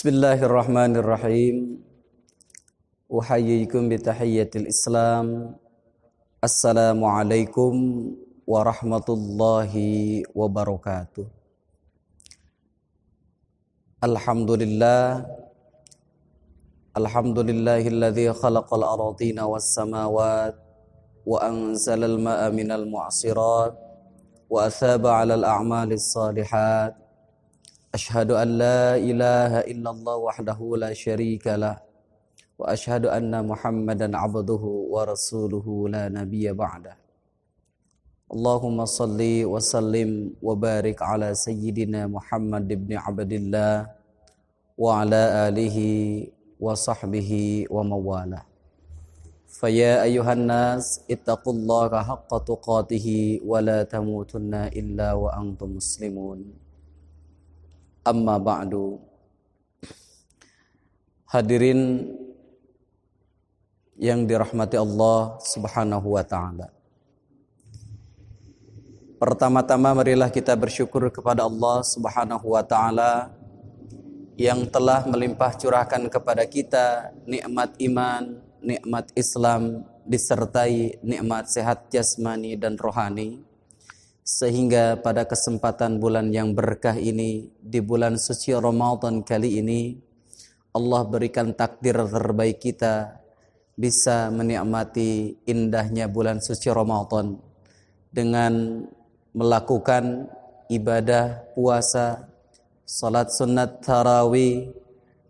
Bismillahirrahmanirrahim. Uhayyikum bitahiyyatil Islam. Assalamualaikum warahmatullahi wabarakatuh. Alhamdulillahilladzi khalaqal ardina was samawati wa anzalal ma'a minal mu'sirat wa athaba 'alal a'malis shalihat. Ashhadu an la ilaha illallah wahdahu la syarika lah wa ashhadu anna Muhammadan 'abduhu wa rasuluhu la nabiyya ba'dah. Allahumma salli wa sallim wa barik ala sayyidina Muhammad ibn Abdillah wa ala alihi wa sahbihi wa mawalah. Faya ayuhan nas ittaqullaha haqqa tuqatih wa la tamutunna illa wa antum muslimun. Amma ba'du. Hadirin yang dirahmati Allah Subhanahu wa ta'ala. Pertama-tama marilah kita bersyukur kepada Allah Subhanahu wa ta'ala yang telah melimpah curahkan kepada kita nikmat iman, nikmat Islam, disertai nikmat sehat jasmani dan rohani. Sehingga pada kesempatan bulan yang berkah ini, di bulan suci Ramadan kali ini, Allah berikan takdir terbaik kita bisa menikmati indahnya bulan suci Ramadan dengan melakukan ibadah puasa, salat sunat tarawih,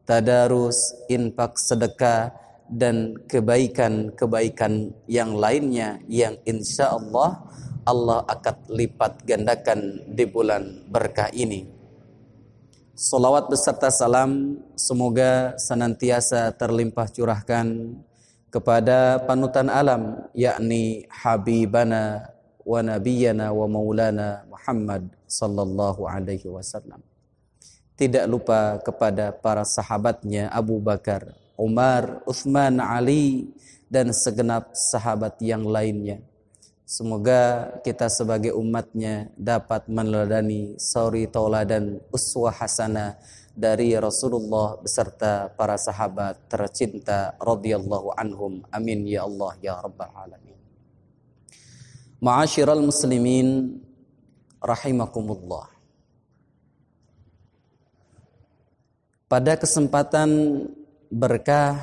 tadarus, infak sedekah, dan kebaikan-kebaikan yang lainnya yang insya Allah akan lipat gandakan di bulan berkah ini. Salawat beserta salam semoga senantiasa terlimpah curahkan kepada panutan alam, yakni Habibana wa Nabiyana wa Maulana Muhammad sallallahu alaihi wasallam. Tidak lupa kepada para sahabatnya Abu Bakar, Umar, Utsman, Ali, dan segenap sahabat yang lainnya. Semoga kita sebagai umatnya dapat meneladani suri tauladan uswah hasanah dari Rasulullah beserta para sahabat tercinta radhiyallahu anhum. Amin ya Allah ya rabbal alamin. Ma'asyiral muslimin rahimakumullah. Pada kesempatan berkah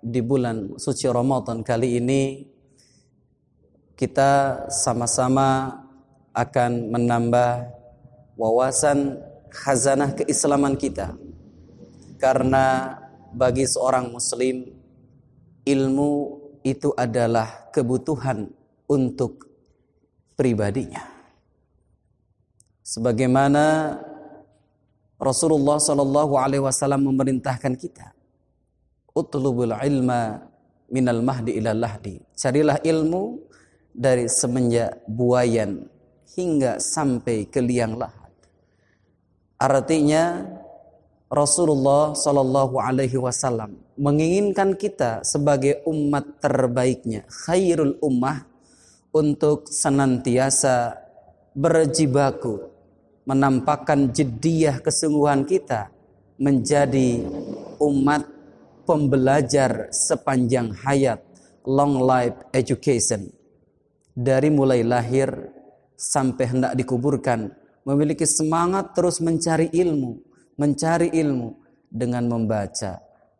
di bulan suci Ramadan kali ini, kita sama-sama akan menambah wawasan khazanah keislaman kita. Karena bagi seorang muslim, ilmu itu adalah kebutuhan untuk pribadinya. Sebagaimana Rasulullah sallallahu alaihi wasallam memerintahkan kita, utlubul ilma minal mahdi ilal lahdi. Carilah ilmu dari semenjak buayan hingga sampai ke liang lahat. Artinya Rasulullah sallallahu alaihi wasallam menginginkan kita sebagai umat terbaiknya, khairul ummah, untuk senantiasa berjibaku menampakkan jiddiyah kesungguhan kita menjadi umat pembelajar sepanjang hayat, long life education. Dari mulai lahir sampai hendak dikuburkan, memiliki semangat terus mencari ilmu dengan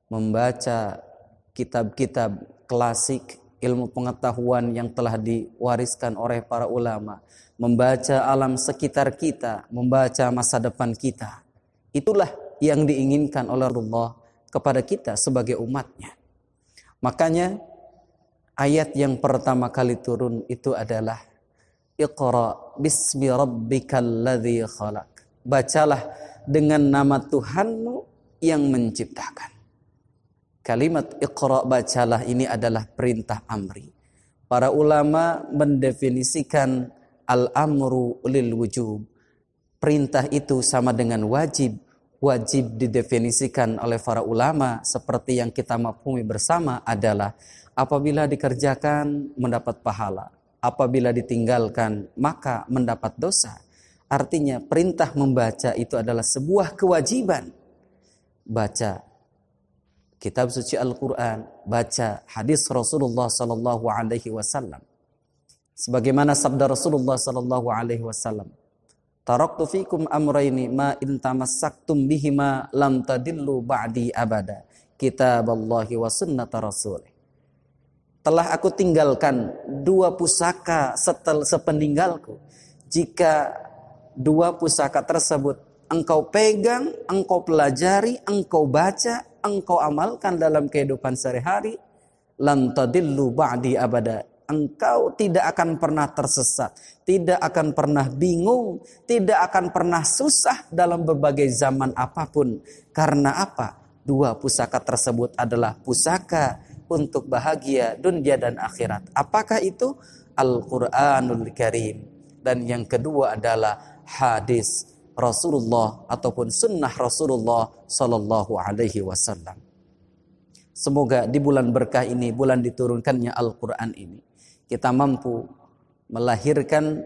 membaca kitab-kitab klasik, ilmu pengetahuan yang telah diwariskan oleh para ulama, membaca alam sekitar kita, membaca masa depan kita. Itulah yang diinginkan oleh Allah kepada kita sebagai umatnya. Makanya ayat yang pertama kali turun itu adalah Iqra bismi rabbikal ladzi khalaq. Bacalah dengan nama Tuhanmu yang menciptakan. Kalimat Iqra, bacalah, ini adalah perintah amri. Para ulama mendefinisikan al-amru lil wujub. Perintah itu sama dengan wajib. Wajib didefinisikan oleh para ulama seperti yang kita mafhumi bersama adalah apabila dikerjakan mendapat pahala, apabila ditinggalkan maka mendapat dosa. Artinya perintah membaca itu adalah sebuah kewajiban. baca kitab suci Al-Quran, baca hadis Rasulullah sallallahu alaihi wasallam. Sebagaimana sabda Rasulullah sallallahu alaihi wasallam, "Taraktu fikum amrayni ma in tamassaktum bihima lam tadillu ba'di abada, kitaballahi wa sunnata rasulih." Telah aku tinggalkan dua pusaka sepeninggalku. Jika dua pusaka tersebut engkau pegang, engkau pelajari, engkau baca, engkau amalkan dalam kehidupan sehari-hari, lan tadillu ba'di abada. Engkau tidak akan pernah tersesat, tidak akan pernah bingung, tidak akan pernah susah dalam berbagai zaman apapun. Karena apa? Dua pusaka tersebut adalah pusaka untuk bahagia dunia dan akhirat. Apakah itu? Al-Quranul Karim. Dan yang kedua adalah hadis Rasulullah ataupun sunnah Rasulullah sallallahu alaihi wasallam. Semoga di bulan berkah ini, bulan diturunkannya Al-Quran ini, kita mampu melahirkan,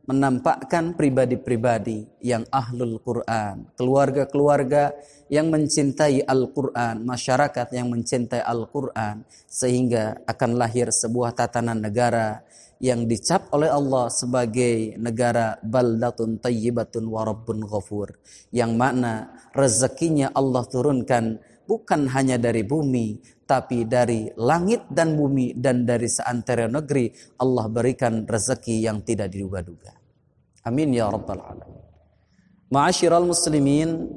menampakkan pribadi-pribadi yang ahlul Quran, keluarga-keluarga yang mencintai Al-Quran, masyarakat yang mencintai Al-Quran, sehingga akan lahir sebuah tatanan negara yang dicap oleh Allah sebagai negara baldatun tayyibatun wa rabbun ghafur, yang mana rezekinya Allah turunkan bukan hanya dari bumi, tapi dari langit dan bumi, dan dari seantero negeri Allah berikan rezeki yang tidak diduga-duga. Amin ya rabbal alamin. Ma'asyiral muslimin,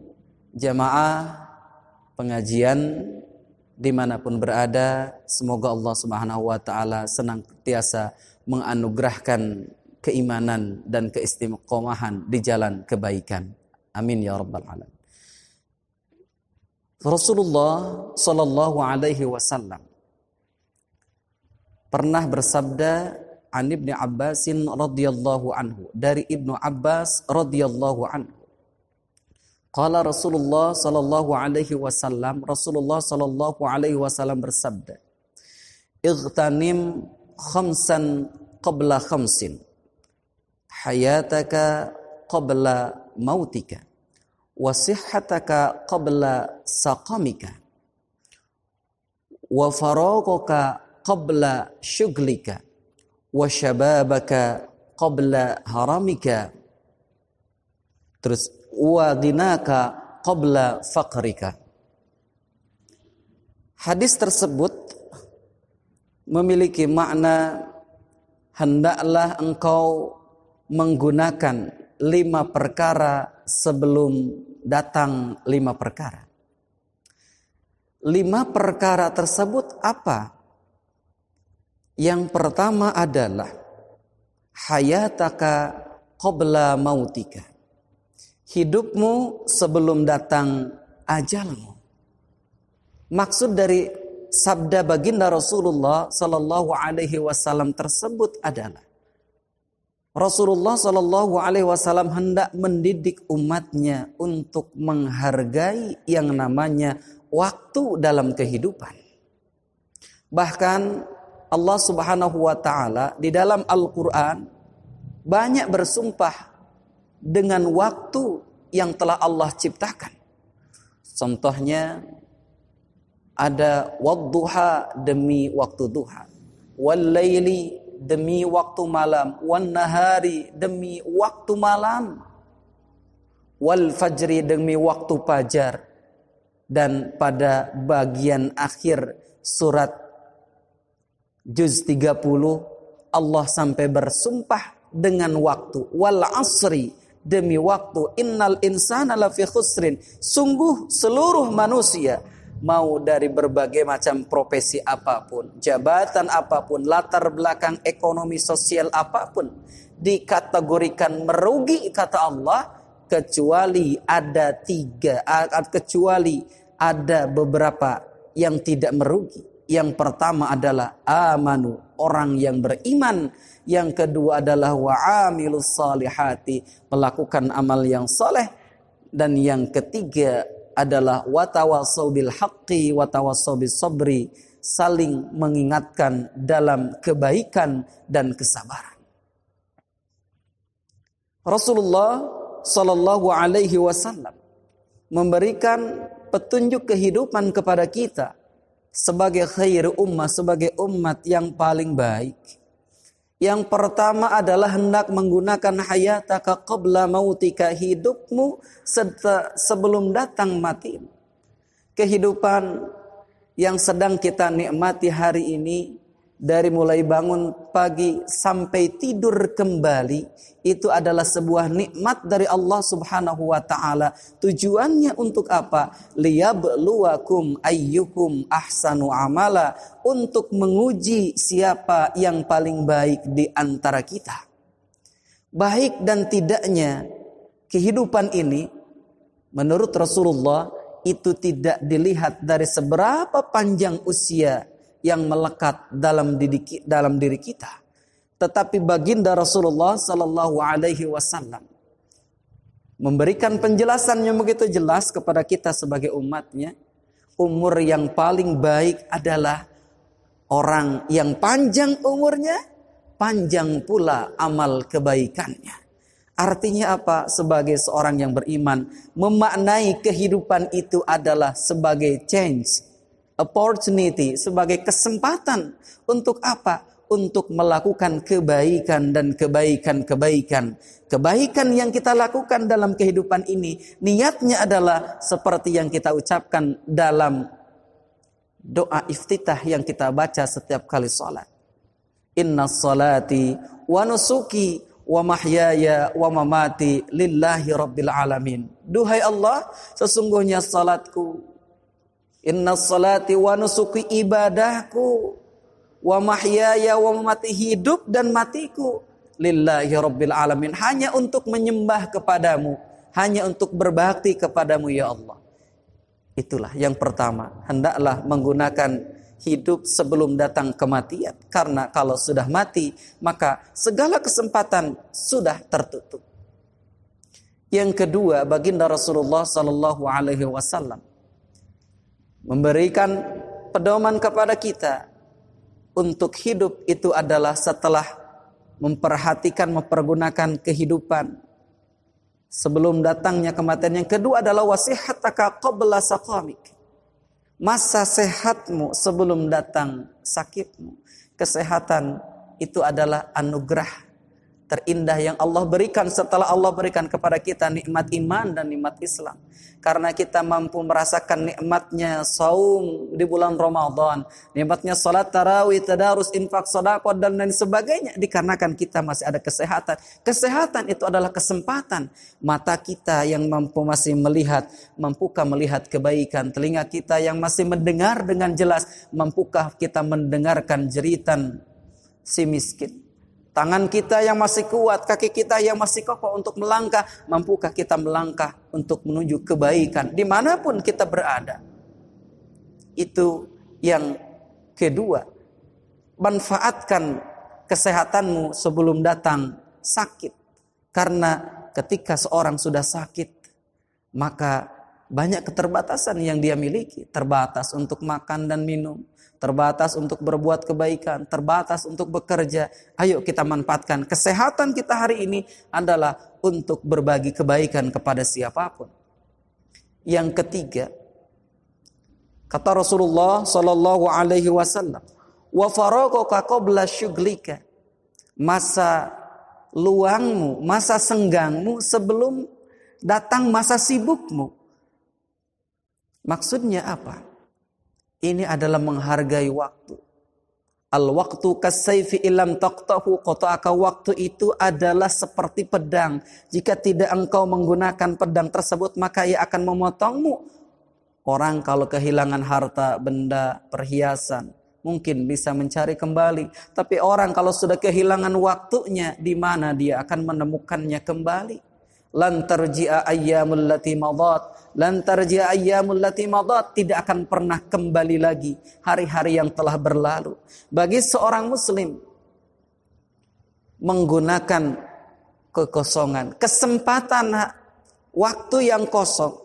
jamaah pengajian dimanapun berada, semoga Allah subhanahu wa ta'ala senantiasa menganugerahkan keimanan dan keistiqomahan di jalan kebaikan. Amin ya rabbal alamin. Rasulullah sallallahu alaihi wasallam pernah bersabda an Ibnu Abbasin radhiyallahu anhu, dari Ibnu Abbas radhiyallahu anhu. Qala Rasulullah sallallahu alaihi wasallam, Rasulullah sallallahu alaihi wasallam bersabda, "Ightanim khamsan qabla khamsin, hayataka qabla mautika, wa sihhataka qabla saqamika, wa faragaka qabla syughlika, wa syababaka qabla haramika." Terus wa ghinaka qabla faqrika. Hadis tersebut memiliki makna hendaklah engkau menggunakan 5 perkara sebelum datang 5 perkara. 5 perkara tersebut apa? Yang pertama adalah hayataka qabla mautika. Hidupmu sebelum datang ajalmu. Maksud dari sabda baginda Rasulullah sallallahu alaihi wasallam tersebut adalah Rasulullah sallallahu alaihi wasallam hendak mendidik umatnya untuk menghargai yang namanya waktu dalam kehidupan. Bahkan Allah Subhanahu wa taala di dalam Al-Qur'an banyak bersumpah dengan waktu yang telah Allah ciptakan. Contohnya ada wadduha demi waktu duha, wal laili demi waktu malam, wan nahari demi waktu malam, wal fajri demi waktu fajar. Dan pada bagian akhir surat juz 30 Allah sampai bersumpah dengan waktu, wal asri demi waktu, innal insana lafi khusrin, sungguh seluruh manusia, mau dari berbagai macam profesi apapun, jabatan apapun, latar belakang ekonomi sosial apapun, dikategorikan merugi kata Allah, kecuali ada beberapa yang tidak merugi. Yang pertama adalah amanu, orang yang beriman. Yang kedua adalah wa'amilus salihati, melakukan amal yang soleh. Dan yang ketiga adalah watawassaw bil haqqi watawassaw bis sabri, saling mengingatkan dalam kebaikan dan kesabaran. Rasulullah sallallahu alaihi wasallam memberikan petunjuk kehidupan kepada kita sebagai khair ummah, sebagai umat yang paling baik. Yang pertama adalah hendak menggunakan hayataka qabla mautika, hidupmu sebelum datang mati. Kehidupan yang sedang kita nikmati hari ini, dari mulai bangun pagi sampai tidur kembali, itu adalah sebuah nikmat dari Allah Subhanahu wa taala. Tujuannya untuk apa? Liyabluwakum ayyukum ahsanu amala, untuk menguji siapa yang paling baik di antara kita. Baik dan tidaknya kehidupan ini menurut Rasulullah itu tidak dilihat dari seberapa panjang usia yang melekat dalam diri kita. Tetapi baginda Rasulullah sallallahu alaihi wasallam memberikan penjelasan yang begitu jelas kepada kita sebagai umatnya. Umur yang paling baik adalah orang yang panjang umurnya, panjang pula amal kebaikannya. Artinya apa? Sebagai seorang yang beriman, memaknai kehidupan itu adalah sebagai change, opportunity, sebagai kesempatan untuk apa? Untuk melakukan kebaikan dan kebaikan-kebaikan. Kebaikan yang kita lakukan dalam kehidupan ini, niatnya adalah seperti yang kita ucapkan dalam doa iftitah yang kita baca setiap kali salat. Inna salati wa nusuki wa mahyaya wa mamati lillahi rabbil alamin. Duhai Allah, sesungguhnya salatku, inna salati wa nusuki, ibadahku, wa mahyaya wa mamati, hidup dan matiku, lillahi rabbil alamin, hanya untuk menyembah kepadamu, hanya untuk berbakti kepadamu ya Allah. Itulah yang pertama, hendaklah menggunakan hidup sebelum datang kematian. Karena kalau sudah mati, maka segala kesempatan sudah tertutup. Yang kedua, baginda Rasulullah sallallahu alaihi wasallam memberikan pedoman kepada kita untuk hidup itu adalah setelah memperhatikan, mempergunakan kehidupan sebelum datangnya kematian. Yang kedua adalah wasihataka qabla saqamik, masa sehatmu sebelum datang sakitmu. Kesehatan itu adalah anugerah terindah yang Allah berikan setelah Allah berikan kepada kita nikmat iman dan nikmat Islam. Karena kita mampu merasakan nikmatnya saum di bulan Ramadan, nikmatnya salat tarawih, tadarus, infak, sedekah dan lain sebagainya, dikarenakan kita masih ada kesehatan. Kesehatan itu adalah kesempatan. Mata kita yang mampu masih melihat, mampukah melihat kebaikan? Telinga kita yang masih mendengar dengan jelas, mampukah kita mendengarkan jeritan si miskin? Tangan kita yang masih kuat, kaki kita yang masih kokoh untuk melangkah, mampukah kita melangkah untuk menuju kebaikan dimanapun kita berada? Itu yang kedua. Manfaatkan kesehatanmu sebelum datang sakit. Karena ketika seorang sudah sakit, maka banyak keterbatasan yang dia miliki. Terbatas untuk makan dan minum, terbatas untuk berbuat kebaikan, terbatas untuk bekerja. Ayo kita manfaatkan kesehatan kita hari ini adalah untuk berbagi kebaikan kepada siapapun. Yang ketiga, kata Rasulullah sallallahu alaihi wasallam, wa faraghuka qabla syughlika, masa luangmu, masa senggangmu sebelum datang masa sibukmu. Maksudnya apa? Ini adalah menghargai waktu. Al-waqtu kas-sayfi illam taqtahu qata'aka, waktu itu adalah seperti pedang. Jika tidak engkau menggunakan pedang tersebut, maka ia akan memotongmu. Orang kalau kehilangan harta, benda, perhiasan, mungkin bisa mencari kembali. Tapi orang kalau sudah kehilangan waktunya, di mana dia akan menemukannya kembali? Lan tarji'a ayyamul lati madat, lan tarji'a ayyamul lati madat, tidak akan pernah kembali lagi hari-hari yang telah berlalu. Bagi seorang muslim menggunakan kekosongan, kesempatan waktu yang kosong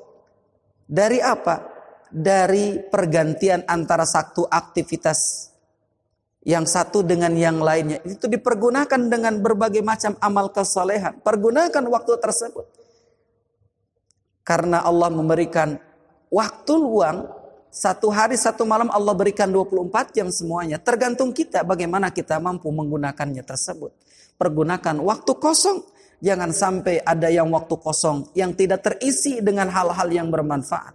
dari apa? Dari pergantian antara satu aktivitas yang satu dengan yang lainnya, itu dipergunakan dengan berbagai macam amal kesalehan. Pergunakan waktu tersebut. Karena Allah memberikan waktu luang, satu hari satu malam Allah berikan 24 jam semuanya. Tergantung kita bagaimana kita mampu menggunakannya tersebut. Pergunakan waktu kosong. Jangan sampai ada yang waktu kosong yang tidak terisi dengan hal-hal yang bermanfaat.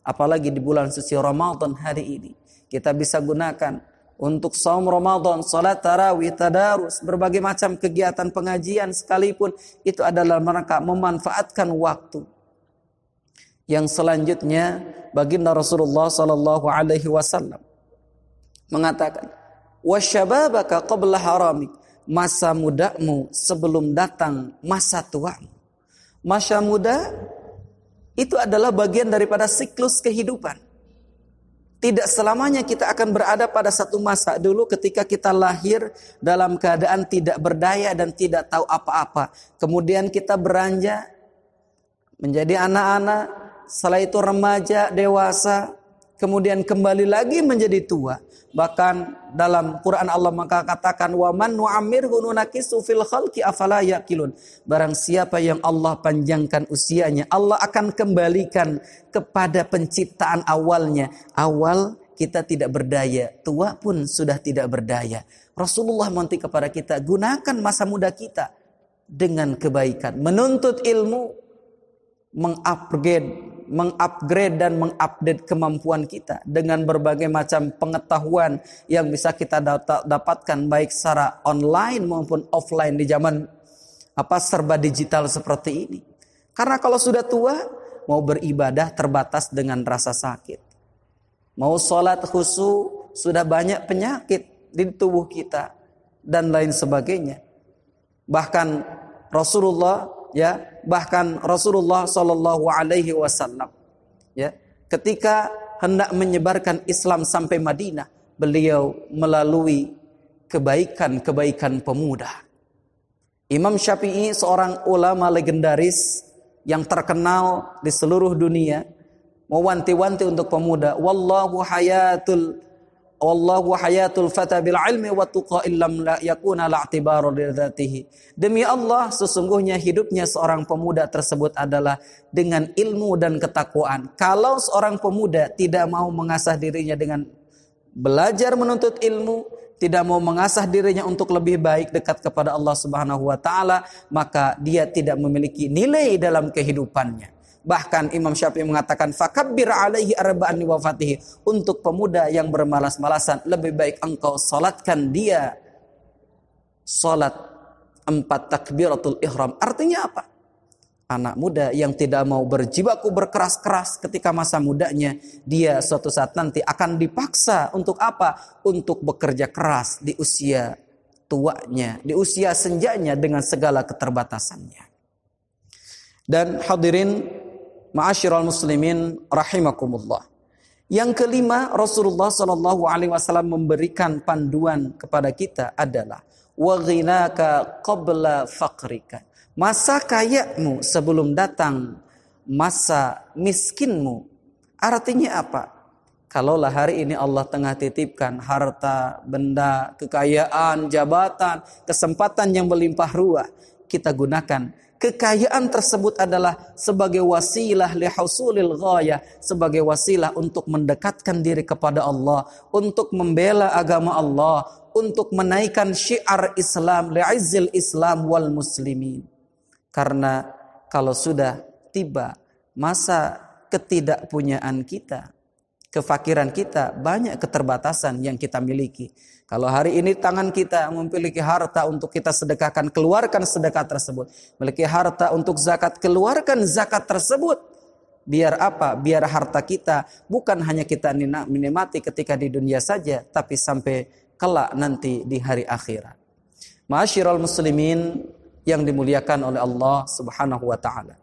Apalagi di bulan suci Ramadan hari ini. Kita bisa gunakan untuk saum Ramadan, salat tarawih, tadarus, berbagai macam kegiatan pengajian sekalipun. Itu adalah mereka memanfaatkan waktu. Yang selanjutnya, baginda Rasulullah sallallahu alaihi wasallam mengatakan, "Wasyababaka qabla haramik." Masa mudamu sebelum datang masa tuamu. Masa muda itu adalah bagian daripada siklus kehidupan. Tidak selamanya kita akan berada pada satu masa. Dulu ketika kita lahir dalam keadaan tidak berdaya dan tidak tahu apa-apa. Kemudian kita beranjak menjadi anak-anak. Setelah itu remaja, dewasa. Kemudian kembali lagi menjadi tua. Bahkan dalam Quran Allah maka katakan wa man nu'ammirhu nunakisu fil khalqi afala yaqilun. Barang siapa yang Allah panjangkan usianya, Allah akan kembalikan kepada penciptaan awalnya. Awal kita tidak berdaya, tua pun sudah tidak berdaya. Rasulullah meminta kepada kita, gunakan masa muda kita dengan kebaikan, menuntut ilmu, mengupgrade dan mengupdate kemampuan kita dengan berbagai macam pengetahuan yang bisa kita dapatkan baik secara online maupun offline di zaman serba digital seperti ini. Karena kalau sudah tua, mau beribadah terbatas dengan rasa sakit. Mau sholat khusyuk, sudah banyak penyakit di tubuh kita dan lain sebagainya. Bahkan Rasulullah sallallahu alaihi wasallam ketika hendak menyebarkan Islam sampai Madinah, beliau melalui kebaikan pemuda. Imam Syafi'i seorang ulama legendaris yang terkenal di seluruh dunia, mewanti-wanti untuk pemuda, wallahu hayatul fata bil ilmi wa tuqa illam la yakuna la'tibaru li dzatihi. Demi Allah, sesungguhnya hidupnya seorang pemuda tersebut adalah dengan ilmu dan ketakwaan. Kalau seorang pemuda tidak mau mengasah dirinya dengan belajar menuntut ilmu, tidak mau mengasah dirinya untuk lebih baik dekat kepada Allah Subhanahu wa taala, maka dia tidak memiliki nilai dalam kehidupannya. Bahkan Imam Syafi'i mengatakan fakabbir alaihi arba'an li wafatihi. Untuk pemuda yang bermalas-malasan, lebih baik engkau salatkan dia salat 4 takbiratul ihram. Artinya apa? Anak muda yang tidak mau berjibaku berkeras-keras ketika masa mudanya, dia suatu saat nanti akan dipaksa untuk apa? Untuk bekerja keras di usia tuanya, di usia senjanya dengan segala keterbatasannya. Dan hadirin ma'asyiral muslimin rahimakumullah. Yang kelima, Rasulullah sallallahu alaihi wasallam memberikan panduan kepada kita adalah wa ghinaka qabla faqrika. Masa kayamu sebelum datang masa miskinmu. Artinya apa? Kalaulah hari ini Allah tengah titipkan harta, benda, kekayaan, jabatan, kesempatan yang berlimpah ruah, kita gunakan. Kekayaan tersebut adalah sebagai wasilah lihusulil ghayah, sebagai wasilah untuk mendekatkan diri kepada Allah, untuk membela agama Allah, untuk menaikkan syiar Islam, li'izzil Islam wal muslimin. Karena kalau sudah tiba masa ketidakpunyaan kita, kefakiran kita, banyak keterbatasan yang kita miliki. Kalau hari ini tangan kita memiliki harta untuk kita sedekahkan, keluarkan sedekah tersebut. Memiliki harta untuk zakat, keluarkan zakat tersebut. Biar apa? Biar harta kita bukan hanya kita menikmati ketika di dunia saja, tapi sampai kelak nanti di hari akhirat. Ma'asyiral muslimin yang dimuliakan oleh Allah Subhanahu wa taala.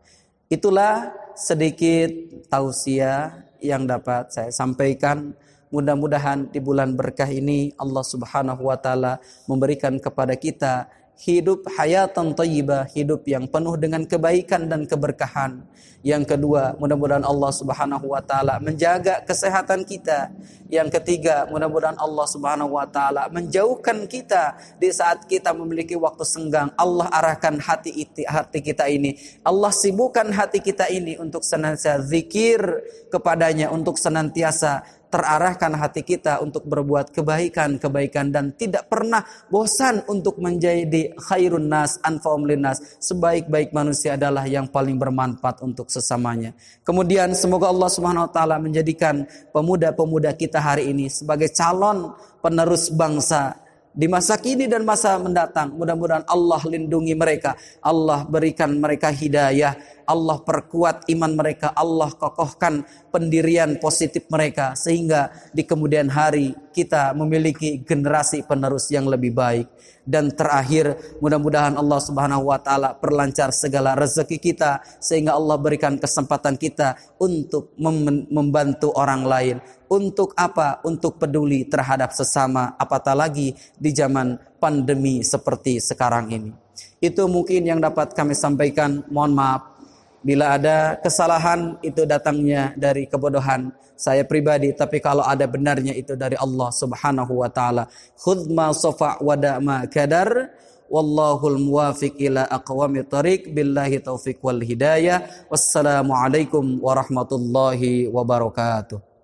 Itulah sedikit tausiah yang dapat saya sampaikan. Mudah-mudahan di bulan berkah ini Allah Subhanahu wa taala memberikan kepada kita hidup hayatan thayyibah, hidup yang penuh dengan kebaikan dan keberkahan. Yang kedua, mudah-mudahan Allah Subhanahu wa taala menjaga kesehatan kita. Yang ketiga, mudah-mudahan Allah Subhanahu wa taala menjauhkan kita di saat kita memiliki waktu senggang. Allah arahkan hati kita ini. Allah sibukkan hati kita ini untuk senantiasa zikir kepadanya, untuk senantiasa terarahkan hati kita untuk berbuat kebaikan dan tidak pernah bosan untuk menjadi khairun nas anfa'um linnas. Sebaik-baik manusia adalah yang paling bermanfaat untuk sesamanya. Kemudian semoga Allah Subhanahu wa taala menjadikan pemuda-pemuda kita hari ini sebagai calon penerus bangsa di masa kini dan masa mendatang. Mudah-mudahan Allah lindungi mereka, Allah berikan mereka hidayah, Allah perkuat iman mereka, Allah kokohkan pendirian positif mereka, sehingga di kemudian hari kita memiliki generasi penerus yang lebih baik. Dan terakhir, mudah-mudahan Allah Subhanahu wa taala perlancar segala rezeki kita, sehingga Allah berikan kesempatan kita untuk membantu orang lain. Untuk apa? Untuk peduli terhadap sesama, apatah lagi di zaman pandemi seperti sekarang ini. Itu mungkin yang dapat kami sampaikan. Mohon maaf bila ada kesalahan, itu datangnya dari kebodohan saya pribadi, tapi kalau ada benarnya itu dari Allah Subhanahu wa taala. Khudh ma safa wa da ma kadar, wallahul muwafiq ila aqwamit thariq, billahi taufiq wal hidayah. Wassalamu alaikum warahmatullahi wabarakatuh.